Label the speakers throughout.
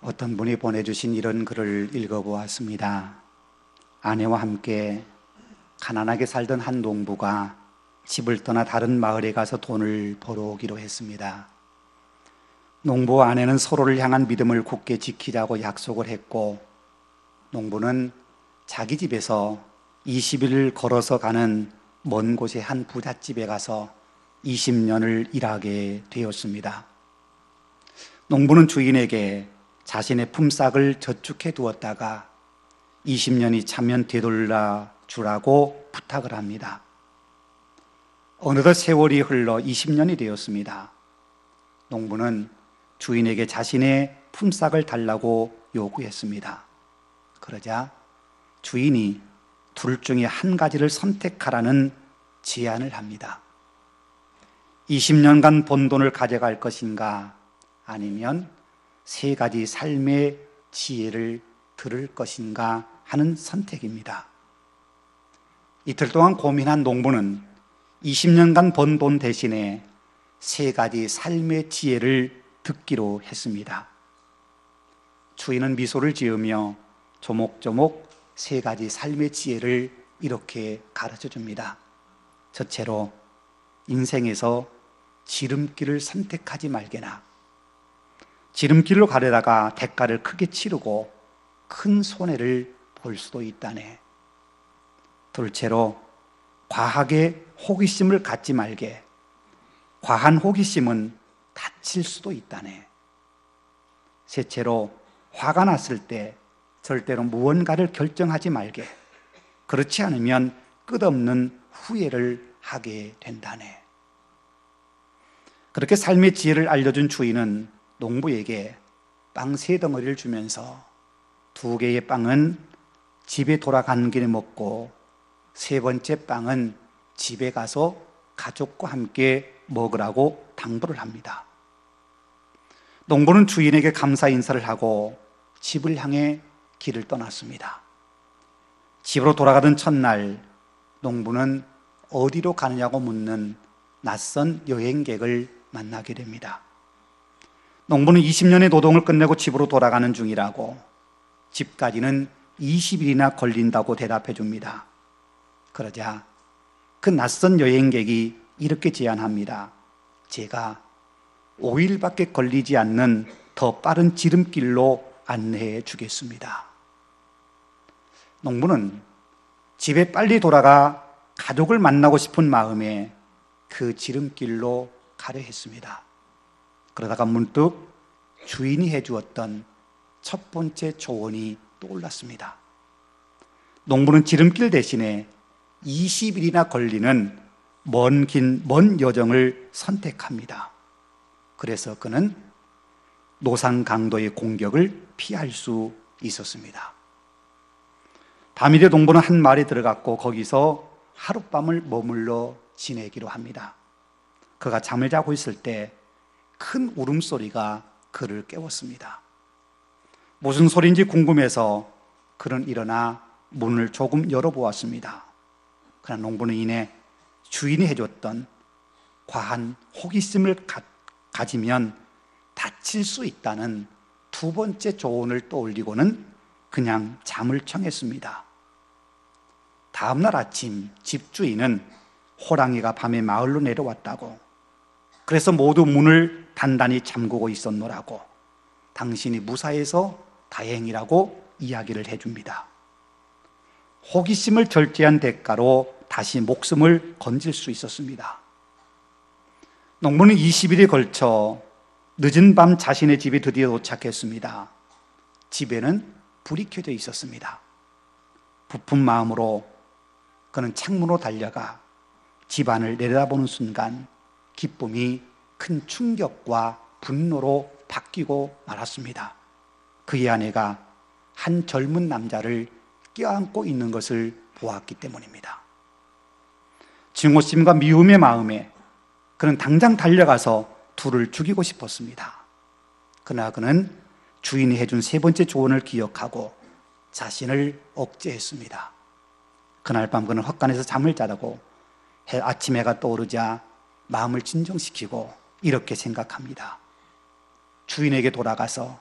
Speaker 1: 어떤 분이 보내주신 이런 글을 읽어보았습니다. 아내와 함께 가난하게 살던 한 농부가 집을 떠나 다른 마을에 가서 돈을 벌어오기로 했습니다. 농부와 아내는 서로를 향한 믿음을 굳게 지키자고 약속을 했고, 농부는 자기 집에서 20일 걸어서 가는 먼 곳의 한 부잣집에 가서 20년을 일하게 되었습니다. 농부는 주인에게 자신의 품삯을 저축해 두었다가 20년이 차면 되돌려 주라고 부탁을 합니다. 어느덧 세월이 흘러 20년이 되었습니다. 농부는 주인에게 자신의 품삯을 달라고 요구했습니다. 그러자 주인이 둘 중에 한 가지를 선택하라는 제안을 합니다. 20년간 번 돈을 가져갈 것인가, 아니면 세 가지 삶의 지혜를 들을 것인가 하는 선택입니다. 이틀 동안 고민한 농부는 20년간 번 돈 대신에 세 가지 삶의 지혜를 듣기로 했습니다. 주인은 미소를 지으며 조목조목 세 가지 삶의 지혜를 이렇게 가르쳐 줍니다. 첫째로, 인생에서 지름길을 선택하지 말게나. 지름길로 가려다가 대가를 크게 치르고 큰 손해를 볼 수도 있다네. 둘째로, 과하게 호기심을 갖지 말게. 과한 호기심은 다칠 수도 있다네. 셋째로, 화가 났을 때 절대로 무언가를 결정하지 말게. 그렇지 않으면 끝없는 후회를 하게 된다네. 그렇게 삶의 지혜를 알려준 주인은 농부에게 빵 3덩어리를 주면서 2개의 빵은 집에 돌아가는 길에 먹고 3번째 빵은 집에 가서 가족과 함께 먹으라고 당부를 합니다. 농부는 주인에게 감사 인사를 하고 집을 향해 길을 떠났습니다. 집으로 돌아가던 첫날, 농부는 어디로 가느냐고 묻는 낯선 여행객을 만나게 됩니다. 농부는 20년의 노동을 끝내고 집으로 돌아가는 중이라고, 집까지는 20일이나 걸린다고 대답해 줍니다. 그러자 그 낯선 여행객이 이렇게 제안합니다. 제가 5일밖에 걸리지 않는 더 빠른 지름길로 안내해 주겠습니다. 농부는 집에 빨리 돌아가 가족을 만나고 싶은 마음에 그 지름길로 가려 했습니다. 그러다가 문득 주인이 해주었던 첫 번째 조언이 떠올랐습니다. 농부는 지름길 대신에 20일이나 걸리는 먼 여정을 선택합니다. 그래서 그는 노상 강도의 공격을 피할 수 있었습니다. 밤이 돼 농부는 한 마을에 들어갔고 거기서 하룻밤을 머물러 지내기로 합니다. 그가 잠을 자고 있을 때 큰 울음소리가 그를 깨웠습니다. 무슨 소리인지 궁금해서 그는 일어나 문을 조금 열어보았습니다. 그러나 농부는 이내 주인이 해줬던 과한 호기심을 가지면 다칠 수 있다는 2번째 조언을 떠올리고는 그냥 잠을 청했습니다. 다음날 아침 집주인은 호랑이가 밤에 마을로 내려왔다고, 그래서 모두 문을 단단히 잠그고 있었노라고, 당신이 무사해서 다행이라고 이야기를 해줍니다. 호기심을 절제한 대가로 다시 목숨을 건질 수 있었습니다. 농부는 20일에 걸쳐 늦은 밤 자신의 집에 드디어 도착했습니다. 집에는 불이 켜져 있었습니다. 부푼 마음으로 그는 창문으로 달려가 집안을 내려다보는 순간 기쁨이 큰 충격과 분노로 바뀌고 말았습니다. 그의 아내가 한 젊은 남자를 껴안고 있는 것을 보았기 때문입니다. 증오심과 미움의 마음에 그는 당장 달려가서 둘을 죽이고 싶었습니다. 그러나 그는 주인이 해준 3번째 조언을 기억하고 자신을 억제했습니다. 그날 밤 그는 헛간에서 잠을 자다고 아침 해가 떠오르자 마음을 진정시키고 이렇게 생각합니다. 주인에게 돌아가서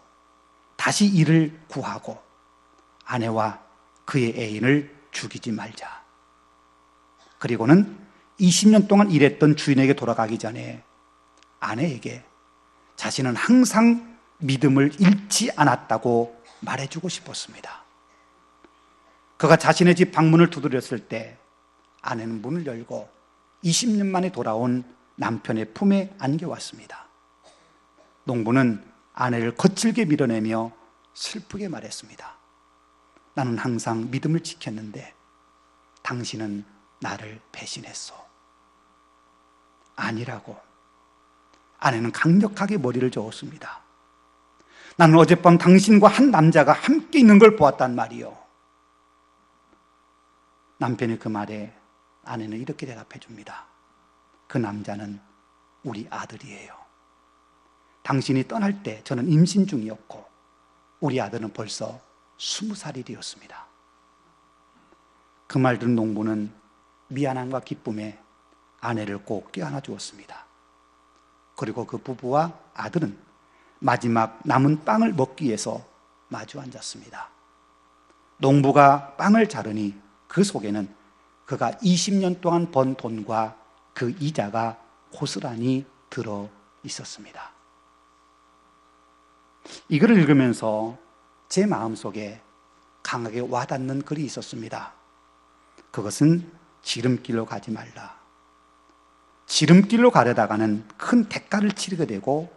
Speaker 1: 다시 이를 구하고 아내와 그의 애인을 죽이지 말자. 그리고는 20년 동안 일했던 주인에게 돌아가기 전에 아내에게 자신은 항상 믿음을 잃지 않았다고 말해주고 싶었습니다. 그가 자신의 집 방문을 두드렸을 때 아내는 문을 열고 20년 만에 돌아온 남편의 품에 안겨왔습니다. 농부는 아내를 거칠게 밀어내며 슬프게 말했습니다. 나는 항상 믿음을 지켰는데 당신은 나를 배신했소. 아니라고. 아내는 강력하게 머리를 저었습니다. 나는 어젯밤 당신과 한 남자가 함께 있는 걸 보았단 말이요. 남편의 그 말에 아내는 이렇게 대답해 줍니다. 그 남자는 우리 아들이에요. 당신이 떠날 때 저는 임신 중이었고 우리 아들은 벌써 20살이 되었습니다. 그 말 들은 농부는 미안함과 기쁨에 아내를 꼭 껴안아 주었습니다. 그리고 그 부부와 아들은 마지막 남은 빵을 먹기 위해서 마주 앉았습니다. 농부가 빵을 자르니 그 속에는 그가 20년 동안 번 돈과 그 이자가 고스란히 들어 있었습니다. 이걸 읽으면서 제 마음속에 강하게 와닿는 글이 있었습니다. 그것은 지름길로 가지 말라. 지름길로 가려다가는 큰 대가를 치르게 되고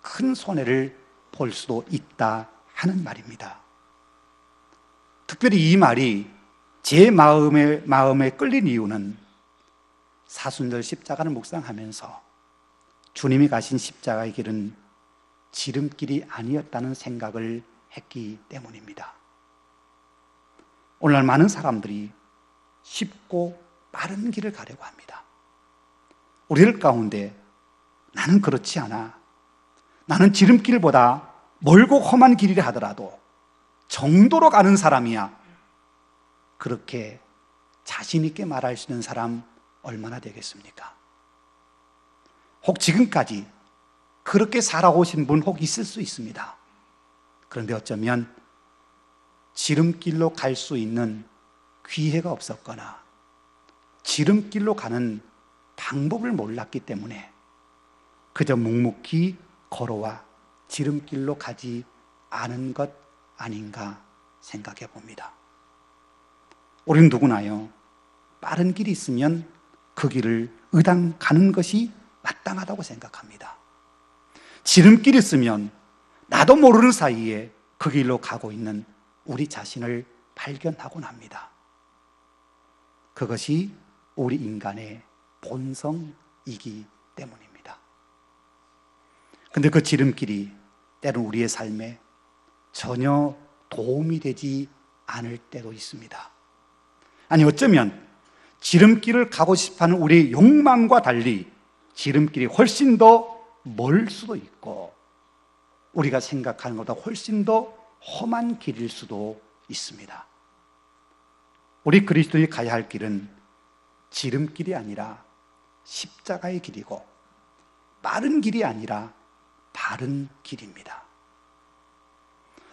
Speaker 1: 큰 손해를 볼 수도 있다 하는 말입니다. 특별히 이 말이 제 마음에 끌린 이유는 사순절 십자가를 묵상하면서 주님이 가신 십자가의 길은 지름길이 아니었다는 생각을 했기 때문입니다. 오늘날 많은 사람들이 쉽고 빠른 길을 가려고 합니다. 우리들 가운데 나는 그렇지 않아. 나는 지름길보다 멀고 험한 길이라 하더라도 정도로 가는 사람이야. 그렇게 자신 있게 말할 수 있는 사람 얼마나 되겠습니까? 혹 지금까지 그렇게 살아오신 분 혹 있을 수 있습니다. 그런데 어쩌면 지름길로 갈 수 있는 기회가 없었거나 지름길로 가는 방법을 몰랐기 때문에 그저 묵묵히 걸어와 지름길로 가지 않은 것 아닌가 생각해 봅니다. 우리는 누구나요, 빠른 길이 있으면 그 길을 의당 가는 것이 마땅하다고 생각합니다. 지름길이 있으면 나도 모르는 사이에 그 길로 가고 있는 우리 자신을 발견하곤 합니다. 그것이 우리 인간의 본성이기 때문입니다. 근데 그 지름길이 때로 우리의 삶에 전혀 도움이 되지 않을 때도 있습니다. 아니, 어쩌면 지름길을 가고 싶어하는 우리의 욕망과 달리 지름길이 훨씬 더 멀 수도 있고 우리가 생각하는 것보다 훨씬 더 험한 길일 수도 있습니다. 우리 그리스도인이 가야 할 길은 지름길이 아니라 십자가의 길이고 빠른 길이 아니라 바른 길입니다.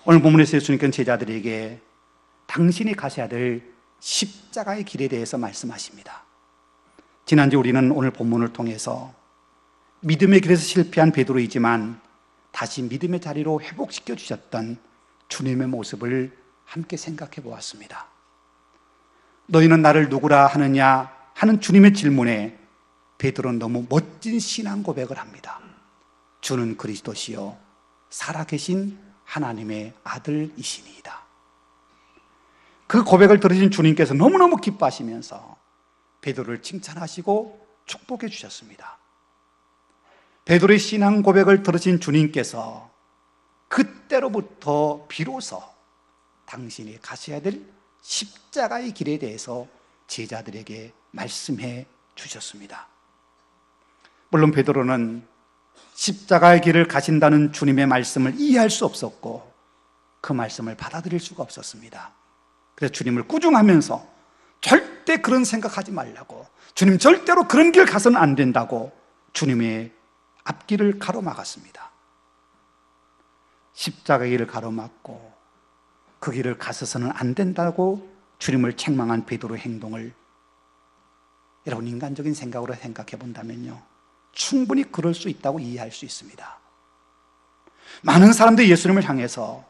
Speaker 1: 오늘 본문에서 예수님께서는 제자들에게 당신이 가셔야 될 십자가의 길에 대해서 말씀하십니다. 지난주 우리는 오늘 본문을 통해서 믿음의 길에서 실패한 베드로이지만 다시 믿음의 자리로 회복시켜 주셨던 주님의 모습을 함께 생각해 보았습니다. 너희는 나를 누구라 하느냐 하는 주님의 질문에 베드로는 너무 멋진 신앙 고백을 합니다. 주는 그리스도시요 살아계신 하나님의 아들이시니이다. 그 고백을 들으신 주님께서 너무너무 기뻐하시면서 베드로를 칭찬하시고 축복해 주셨습니다. 베드로의 신앙 고백을 들으신 주님께서 그때로부터 비로소 당신이 가셔야 될 십자가의 길에 대해서 제자들에게 말씀해 주셨습니다. 물론 베드로는 십자가의 길을 가신다는 주님의 말씀을 이해할 수 없었고 그 말씀을 받아들일 수가 없었습니다. 그래서 주님을 꾸중하면서 절대 그런 생각하지 말라고, 주님 절대로 그런 길 가서는 안 된다고 주님의 앞길을 가로막았습니다. 십자가의 길을 가로막고 그 길을 가서서는 안 된다고 주님을 책망한 베드로의 행동을 여러분 인간적인 생각으로 생각해 본다면요, 충분히 그럴 수 있다고 이해할 수 있습니다. 많은 사람들이 예수님을 향해서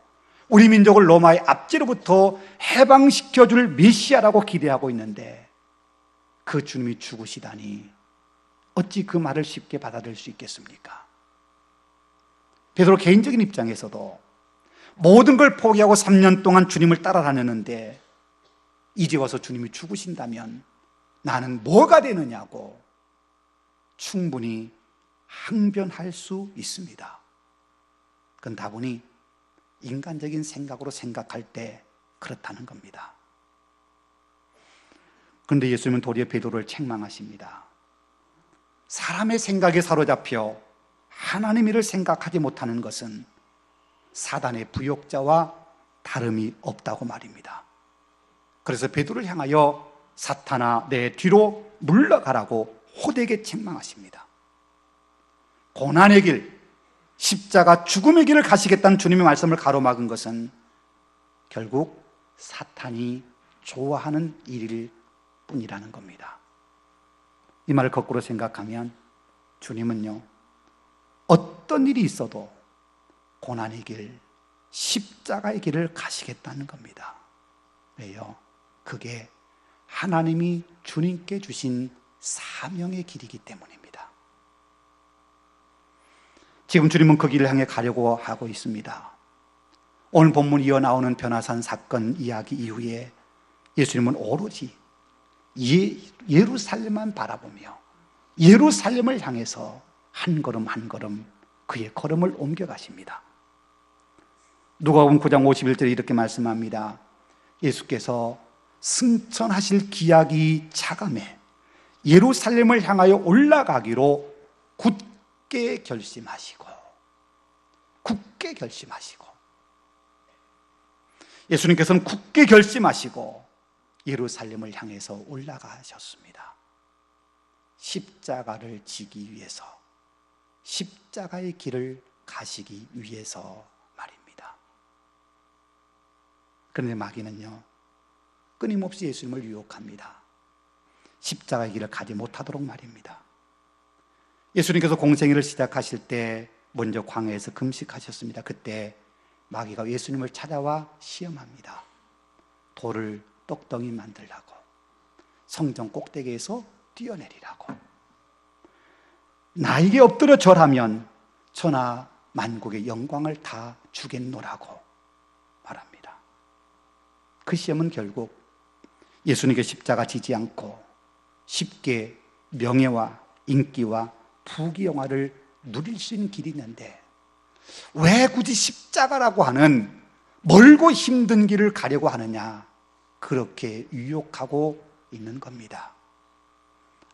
Speaker 1: 우리 민족을 로마의 압제로부터 해방시켜줄 메시아라고 기대하고 있는데 그 주님이 죽으시다니 어찌 그 말을 쉽게 받아들일 수 있겠습니까? 베드로 개인적인 입장에서도 모든 걸 포기하고 3년 동안 주님을 따라다녔는데 이제 와서 주님이 죽으신다면 나는 뭐가 되느냐고 충분히 항변할 수 있습니다. 그건 다분히 인간적인 생각으로 생각할 때 그렇다는 겁니다. 그런데 예수님은 도리어 베드로를 책망하십니다. 사람의 생각에 사로잡혀 하나님 일을 생각하지 못하는 것은 사단의 부역자와 다름이 없다고 말입니다. 그래서 베드로를 향하여 사탄아 내 뒤로 물러가라고 호되게 책망하십니다. 고난의 길, 십자가 죽음의 길을 가시겠다는 주님의 말씀을 가로막은 것은 결국 사탄이 좋아하는 일일 뿐이라는 겁니다. 이 말을 거꾸로 생각하면 주님은요, 어떤 일이 있어도 고난의 길, 십자가의 길을 가시겠다는 겁니다. 왜요? 그게 하나님이 주님께 주신 사명의 길이기 때문입니다. 지금 주님은 그 길을 향해 가려고 하고 있습니다. 오늘 본문 이어 나오는 변화산 사건 이야기 이후에 예수님은 오로지 예루살렘만 바라보며 예루살렘을 향해서 한 걸음 한 걸음 그의 걸음을 옮겨가십니다. 누가복음 9장 51절에 이렇게 말씀합니다. 예수께서 승천하실 기약이 차감해 예루살렘을 향하여 올라가기로 굳게 결심하시고 예수님께서는 굳게 결심하시고 예루살렘을 향해서 올라가셨습니다. 십자가를 지기 위해서, 십자가의 길을 가시기 위해서 말입니다. 그런데 마귀는요, 끊임없이 예수님을 유혹합니다. 십자가의 길을 가지 못하도록 말입니다. 예수님께서 공생애를 시작하실 때 먼저 광야에서 금식하셨습니다. 그때 마귀가 예수님을 찾아와 시험합니다. 돌을 떡덩이 만들라고, 성전 꼭대기에서 뛰어내리라고, 나에게 엎드려 절하면 천하 만국의 영광을 다 주겠노라고 말합니다. 그 시험은 결국 예수님께 십자가 지지 않고 쉽게 명예와 인기와 부귀영화를 누릴 수 있는 길이 있는데 왜 굳이 십자가라고 하는 멀고 힘든 길을 가려고 하느냐, 그렇게 유혹하고 있는 겁니다.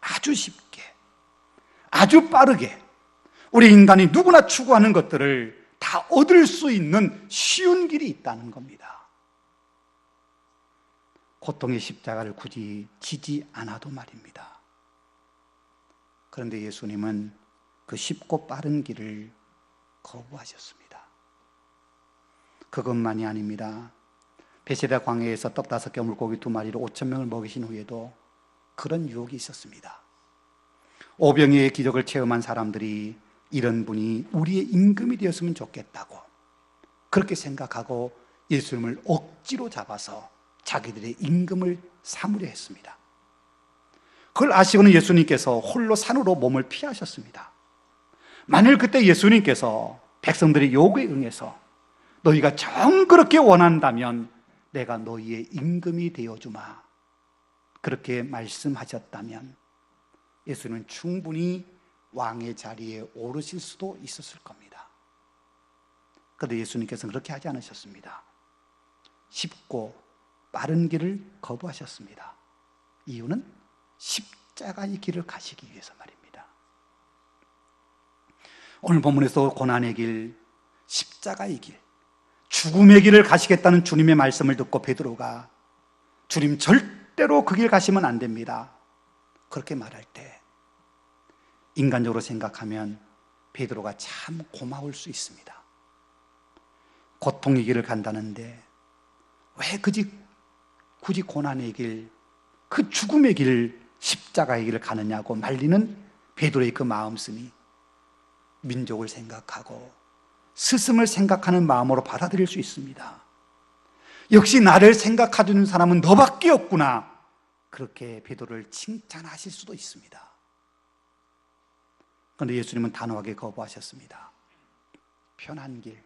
Speaker 1: 아주 쉽게, 아주 빠르게 우리 인간이 누구나 추구하는 것들을 다 얻을 수 있는 쉬운 길이 있다는 겁니다. 고통의 십자가를 굳이 지지 않아도 말입니다. 그런데 예수님은 그 쉽고 빠른 길을 거부하셨습니다. 그것만이 아닙니다. 베세다 광야에서 떡 5개 물고기 2마리로 5,000명을 먹이신 후에도 그런 유혹이 있었습니다. 오병이의 기적을 체험한 사람들이 이런 분이 우리의 임금이 되었으면 좋겠다고 그렇게 생각하고 예수님을 억지로 잡아서 자기들의 임금을 삼으려 했습니다. 그걸 아시고는 예수님께서 홀로 산으로 몸을 피하셨습니다. 만일 그때 예수님께서 백성들의 요구에 응해서 너희가 정 그렇게 원한다면 내가 너희의 임금이 되어주마, 그렇게 말씀하셨다면 예수님은 충분히 왕의 자리에 오르실 수도 있었을 겁니다. 그런데 예수님께서는 그렇게 하지 않으셨습니다. 쉽고 빠른 길을 거부하셨습니다. 이유는 십자가의 길을 가시기 위해서 말입니다. 오늘 본문에서 고난의 길, 십자가의 길, 죽음의 길을 가시겠다는 주님의 말씀을 듣고 베드로가 주님 절대로 그 길 가시면 안 됩니다, 그렇게 말할 때 인간적으로 생각하면 베드로가 참 고마울 수 있습니다. 고통의 길을 간다는데 왜 굳이 고난의 길, 그 죽음의 길, 십자가의 길을 가느냐고 말리는 베드로의 그 마음씀이 민족을 생각하고 스승을 생각하는 마음으로 받아들일 수 있습니다. 역시 나를 생각해주는 사람은 너밖에 없구나, 그렇게 베드로를 칭찬하실 수도 있습니다. 그런데 예수님은 단호하게 거부하셨습니다. 편한 길,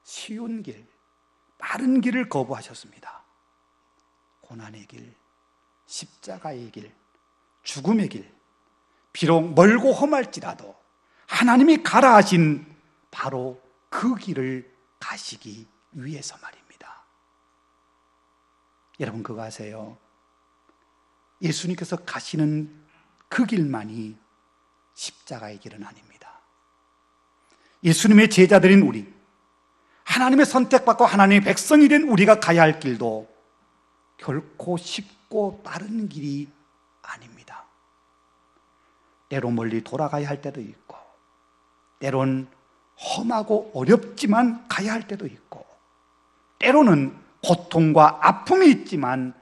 Speaker 1: 쉬운 길, 빠른 길을 거부하셨습니다. 고난의 길, 십자가의 길, 죽음의 길, 비록 멀고 험할지라도 하나님이 가라 하신 바로 그 길을 가시기 위해서 말입니다. 여러분, 그거 아세요? 예수님께서 가시는 그 길만이 십자가의 길은 아닙니다. 예수님의 제자들인 우리, 하나님의 선택받고 하나님의 백성이 된 우리가 가야 할 길도 결코 쉽고 빠른 길이 아닙니다. 때로 멀리 돌아가야 할 때도 있고, 때론 험하고 어렵지만 가야 할 때도 있고, 때로는 고통과 아픔이 있지만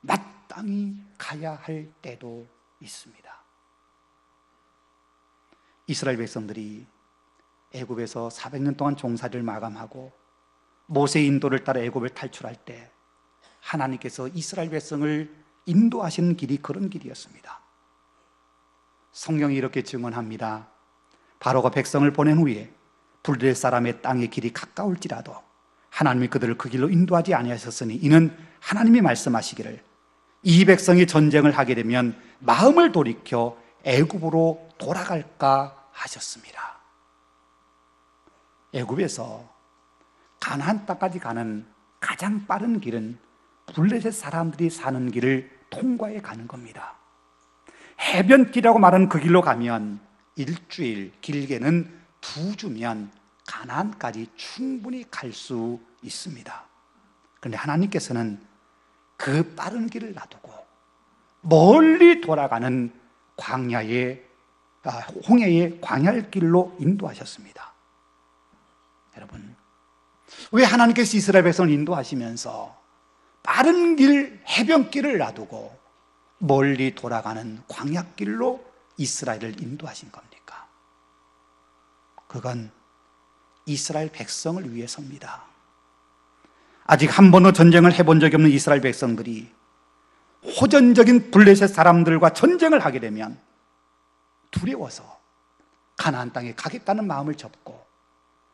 Speaker 1: 마땅히 가야 할 때도 있습니다. 이스라엘 백성들이 애굽에서 400년 동안 종살이를 마감하고 모세의 인도를 따라 애굽을 탈출할 때 하나님께서 이스라엘 백성을 인도하시는 길이 그런 길이었습니다. 성경이 이렇게 증언합니다. 바로가 백성을 보낸 후에 불릴 사람의 땅의 길이 가까울지라도 하나님이 그들을 그 길로 인도하지 아니하셨으니 이는 하나님이 말씀하시기를 이 백성이 전쟁을 하게 되면 마음을 돌이켜 애굽으로 돌아갈까 하셨습니다. 애굽에서 가나안 땅까지 가는 가장 빠른 길은 블레셋 사람들이 사는 길을 통과해 가는 겁니다. 해변길이라고 말하는 그 길로 가면 일주일, 길게는 2주면 가나안까지 충분히 갈 수 있습니다. 그런데 하나님께서는 그 빠른 길을 놔두고 멀리 돌아가는 홍해의 광야길로 인도하셨습니다. 여러분, 왜 하나님께서 이스라엘 백성을 인도하시면서 빠른 길, 해변길을 놔두고 멀리 돌아가는 광야길로 이스라엘을 인도하신 겁니까? 그건 이스라엘 백성을 위해서입니다. 아직 한 번도 전쟁을 해본 적이 없는 이스라엘 백성들이 호전적인 블레셋 사람들과 전쟁을 하게 되면 두려워서 가나안 땅에 가겠다는 마음을 접고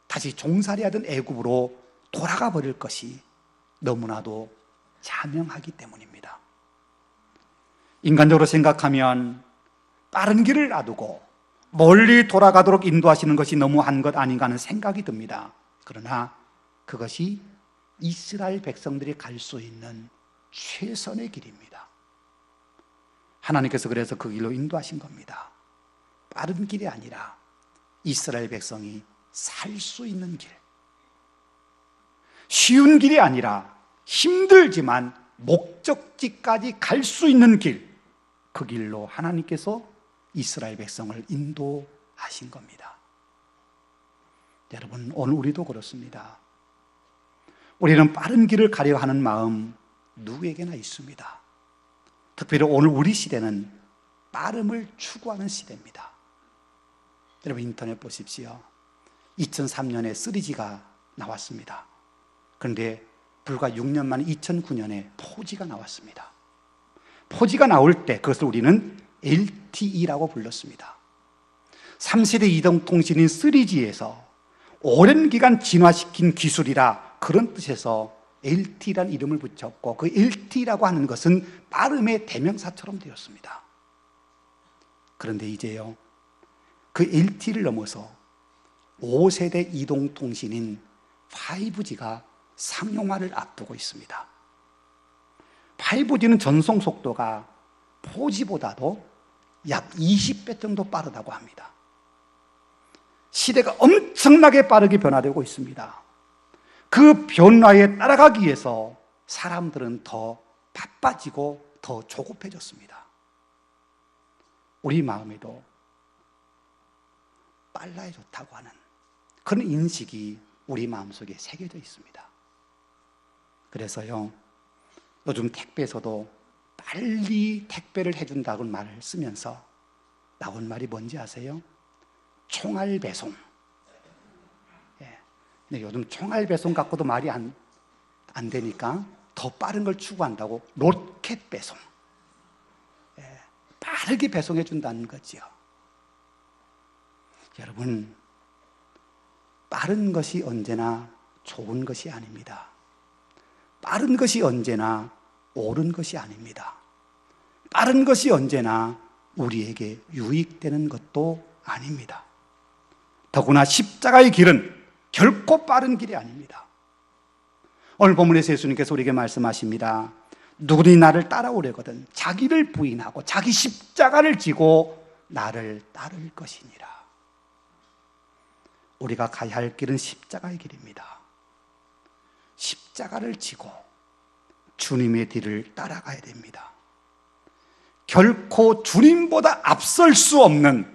Speaker 1: 다시 종살이하던 애굽으로 돌아가 버릴 것이 너무나도 자명하기 때문입니다. 인간적으로 생각하면 빠른 길을 놔두고 멀리 돌아가도록 인도하시는 것이 너무한 것 아닌가 하는 생각이 듭니다. 그러나 그것이 이스라엘 백성들이 갈 수 있는 최선의 길입니다. 하나님께서 그래서 그 길로 인도하신 겁니다. 빠른 길이 아니라 이스라엘 백성이 살 수 있는 길, 쉬운 길이 아니라 힘들지만 목적지까지 갈 수 있는 길, 그 길로 하나님께서 이스라엘 백성을 인도하신 겁니다. 여러분, 오늘 우리도 그렇습니다. 우리는 빠른 길을 가려 하는 마음 누구에게나 있습니다. 특별히 오늘 우리 시대는 빠름을 추구하는 시대입니다. 여러분, 인터넷 보십시오. 2003년에 3G가 나왔습니다. 그런데 불과 6년 만에 2009년에 4G가 나왔습니다. 4G가 나올 때 그것을 우리는 LTE라고 불렀습니다. 3세대 이동통신인 3G에서 오랜 기간 진화시킨 기술이라 그런 뜻에서 LTE라는 이름을 붙였고, 그 LTE라고 하는 것은 빠름의 대명사처럼 되었습니다. 그런데 이제요, 그 LTE를 넘어서 5세대 이동통신인 5G가 상용화를 앞두고 있습니다. 5G는 전송 속도가 4G보다도 약 20배 정도 빠르다고 합니다. 시대가 엄청나게 빠르게 변화되고 있습니다. 그 변화에 따라가기 위해서 사람들은 더 바빠지고 더 조급해졌습니다. 우리 마음에도 빨라야 좋다고 하는 그런 인식이 우리 마음속에 새겨져 있습니다. 그래서요, 요즘 택배에서도 빨리 택배를 해준다고 말을 쓰면서 나온 말이 뭔지 아세요? 총알 배송. 근데 요즘 총알 배송 갖고도 말이 안 되니까 더 빠른 걸 추구한다고 로켓 배송. 빠르게 배송해 준다는 거지요. 여러분, 빠른 것이 언제나 좋은 것이 아닙니다. 빠른 것이 언제나 옳은 것이 아닙니다. 빠른 것이 언제나 우리에게 유익되는 것도 아닙니다. 더구나 십자가의 길은 결코 빠른 길이 아닙니다. 오늘 본문에서 예수님께서 우리에게 말씀하십니다. 누구든지 나를 따라오려거든 자기를 부인하고 자기 십자가를 지고 나를 따를 것이니라. 우리가 가야 할 길은 십자가의 길입니다. 십자가를 지고 주님의 뒤를 따라가야 됩니다. 결코 주님보다 앞설 수 없는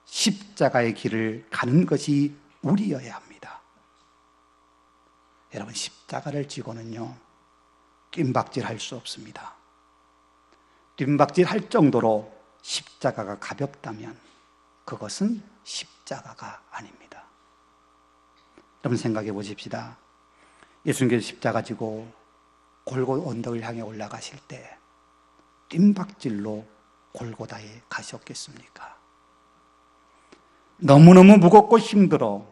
Speaker 1: 십자가의 길을 가는 것이 우리여야 합니다. 여러분, 십자가를 지고는요, 뜀박질 할 수 없습니다. 뜀박질 할 정도로 십자가가 가볍다면 그것은 십자가가 아닙니다. 여러분, 생각해 보십시다. 예수님께서 십자가 지고 골고 언덕을 향해 올라가실 때 뜀박질로 골고다에 가셨겠습니까? 너무너무 무겁고 힘들어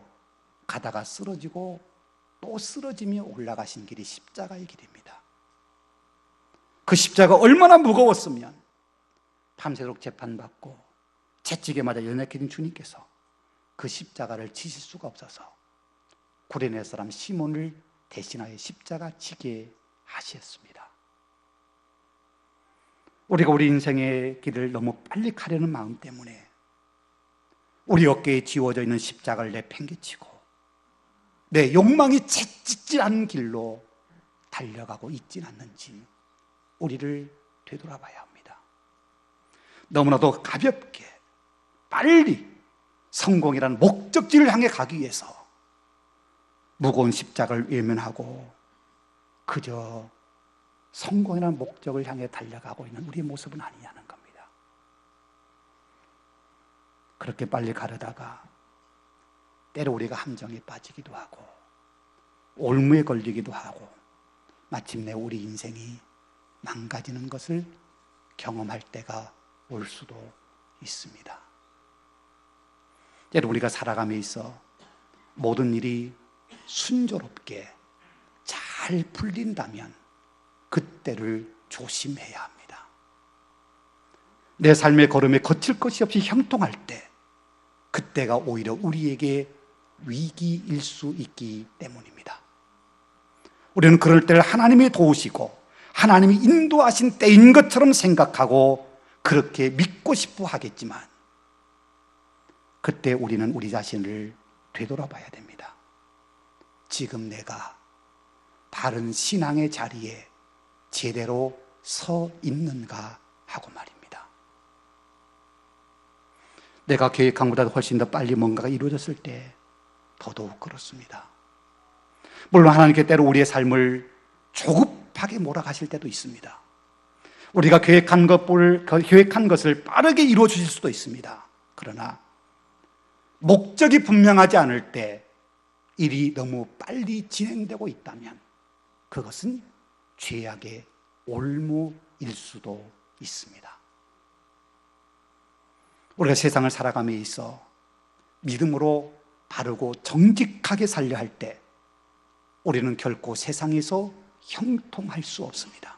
Speaker 1: 가다가 쓰러지고 또 쓰러지며 올라가신 길이 십자가의 길입니다. 그 십자가 얼마나 무거웠으면 밤새도록 재판받고 채찍에 맞아 연약해진 주님께서 그 십자가를 지실 수가 없어서 구레네 사람 시몬을 대신하여 십자가 지게 하셨습니다. 우리가 우리 인생의 길을 너무 빨리 가려는 마음 때문에 우리 어깨에 지워져 있는 십자가를 내팽개치고 내 욕망이 채찍질 않는 길로 달려가고 있진 않는지 우리를 되돌아봐야 합니다. 너무나도 가볍게 빨리 성공이라는 목적지를 향해 가기 위해서 무거운 십자가를 외면하고 그저 성공이라는 목적을 향해 달려가고 있는 우리의 모습은 아니냐는 겁니다. 그렇게 빨리 가려다가 때로 우리가 함정에 빠지기도 하고 올무에 걸리기도 하고 마침내 우리 인생이 망가지는 것을 경험할 때가 올 수도 있습니다. 때로 우리가 살아감에 있어 모든 일이 순조롭게 잘 풀린다면 그때를 조심해야 합니다. 내 삶의 걸음에 거칠 것이 없이 형통할 때 그때가 오히려 우리에게 위기일 수 있기 때문입니다. 우리는 그럴 때를 하나님이 도우시고 하나님이 인도하신 때인 것처럼 생각하고 그렇게 믿고 싶어 하겠지만 그때 우리는 우리 자신을 되돌아봐야 됩니다. 지금 내가 바른 신앙의 자리에 제대로 서 있는가 하고 말입니다. 내가 계획한 것보다 훨씬 더 빨리 뭔가가 이루어졌을 때 더더욱 그렇습니다. 물론 하나님께 때로 우리의 삶을 조급하게 몰아가실 때도 있습니다. 우리가 계획한 것을 빠르게 이루어 주실 수도 있습니다. 그러나 목적이 분명하지 않을 때 일이 너무 빨리 진행되고 있다면 그것은 죄악의 올무일 수도 있습니다. 우리가 세상을 살아감에 있어 믿음으로 바르고 정직하게 살려 할 때 우리는 결코 세상에서 형통할 수 없습니다.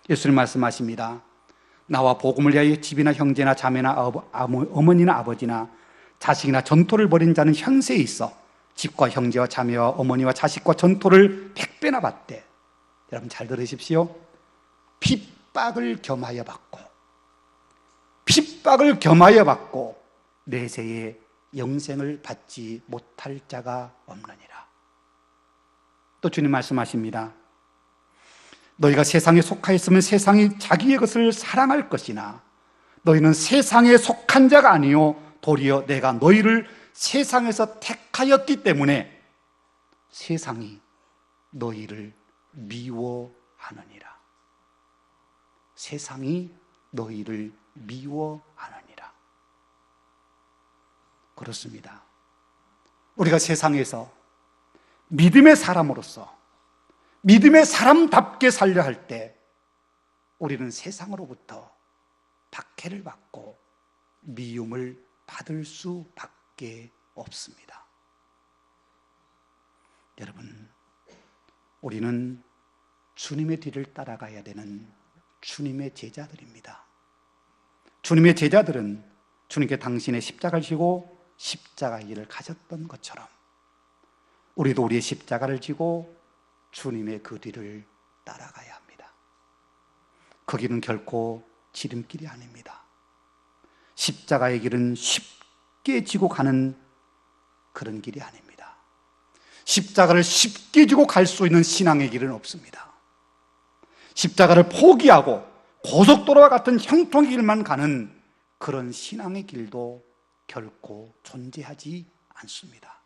Speaker 1: 예수님 말씀하십니다. 나와 복음을 위하여 집이나 형제나 자매나 어머니나 아버지나 자식이나 전토를 벌인 자는 현세에 있어 집과 형제와 자매와 어머니와 자식과 전토를 100배나 받되, 여러분 잘 들으십시오. 핍박을 겸하여 받고 내세에 영생을 받지 못할 자가 없느니라. 또 주님 말씀하십니다. 너희가 세상에 속하였으면 세상이 자기의 것을 사랑할 것이나 너희는 세상에 속한 자가 아니요 도리어 내가 너희를 세상에서 택하였기 때문에 세상이 너희를 미워하느니라. 세상이 너희를 미워하느니라. 그렇습니다. 우리가 세상에서 믿음의 사람으로서 믿음의 사람답게 살려 할 때 우리는 세상으로부터 박해를 받고 미움을 받을 수밖에 없습니다. 여러분, 우리는 주님의 뒤를 따라가야 되는 주님의 제자들입니다. 주님의 제자들은 주님께 당신의 십자가를 지고 십자가의 길을 가셨던 것처럼 우리도 우리의 십자가를 지고 주님의 그 뒤를 따라가야 합니다. 그 길은 결코 지름길이 아닙니다. 십자가의 길은 쉽게 지고 가는 그런 길이 아닙니다. 십자가를 쉽게 지고 갈 수 있는 신앙의 길은 없습니다. 십자가를 포기하고 고속도로와 같은 형통의 길만 가는 그런 신앙의 길도 결코 존재하지 않습니다.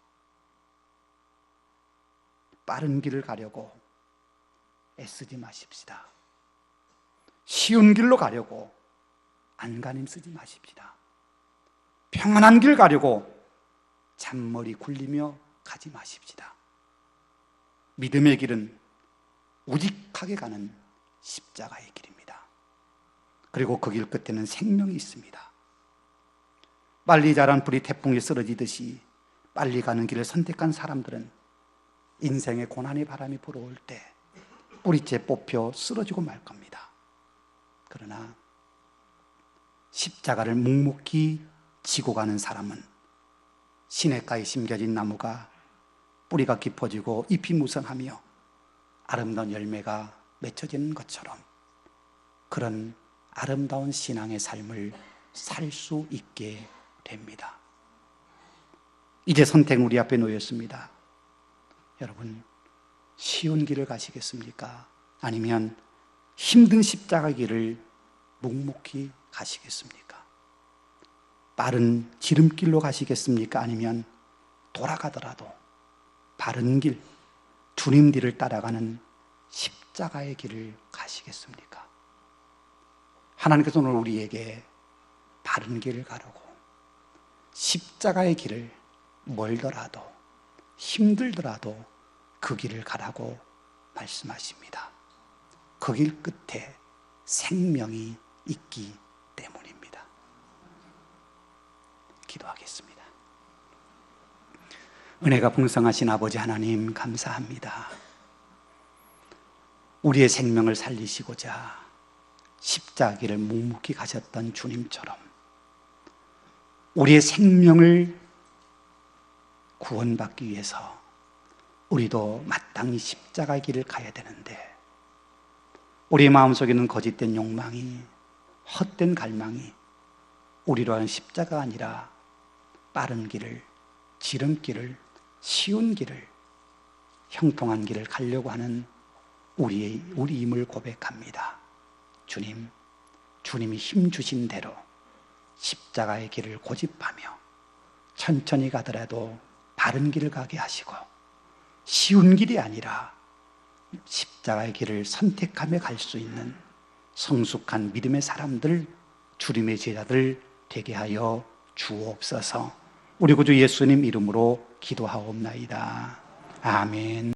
Speaker 1: 빠른 길을 가려고 애쓰지 마십시다. 쉬운 길로 가려고 안간힘 쓰지 마십시다. 평안한 길 가려고 잔머리 굴리며 가지 마십시다. 믿음의 길은 우직하게 가는 십자가의 길입니다. 그리고 그 길 끝에는 생명이 있습니다. 빨리 자란 불이 태풍에 쓰러지듯이 빨리 가는 길을 선택한 사람들은 인생의 고난의 바람이 불어올 때 뿌리째 뽑혀 쓰러지고 말 겁니다. 그러나 십자가를 묵묵히 지고 가는 사람은 시냇가에 심겨진 나무가 뿌리가 깊어지고 잎이 무성하며 아름다운 열매가 맺혀지는 것처럼 그런 아름다운 신앙의 삶을 살 수 있게 됩니다. 이제 선택은 우리 앞에 놓였습니다. 여러분, 쉬운 길을 가시겠습니까? 아니면 힘든 십자가 길을 묵묵히 가시겠습니까? 빠른 지름길로 가시겠습니까? 아니면 돌아가더라도 바른 길, 주님 뒤를 따라가는 십자가의 길을 가시겠습니까? 하나님께서 오늘 우리에게 바른 길을 가라고, 십자가의 길을 멀더라도 힘들더라도 그 길을 가라고 말씀하십니다. 그 길 끝에 생명이 있기 때문입니다. 기도하겠습니다. 은혜가 풍성하신 아버지 하나님, 감사합니다. 우리의 생명을 살리시고자 십자가를 묵묵히 가셨던 주님처럼 우리의 생명을 구원받기 위해서 우리도 마땅히 십자가 길을 가야 되는데 우리의 마음속에는 거짓된 욕망이, 헛된 갈망이 우리로 하는 십자가가 아니라 빠른 길을, 지름길을, 쉬운 길을, 형통한 길을 가려고 하는 우리임을 고백합니다. 주님, 주님이 힘 주신 대로 십자가의 길을 고집하며 천천히 가더라도 바른 길을 가게 하시고 쉬운 길이 아니라 십자가의 길을 선택하며 갈 수 있는 성숙한 믿음의 사람들, 주님의 제자들 되게 하여 주옵소서. 우리 구주 예수님 이름으로 기도하옵나이다. 아멘.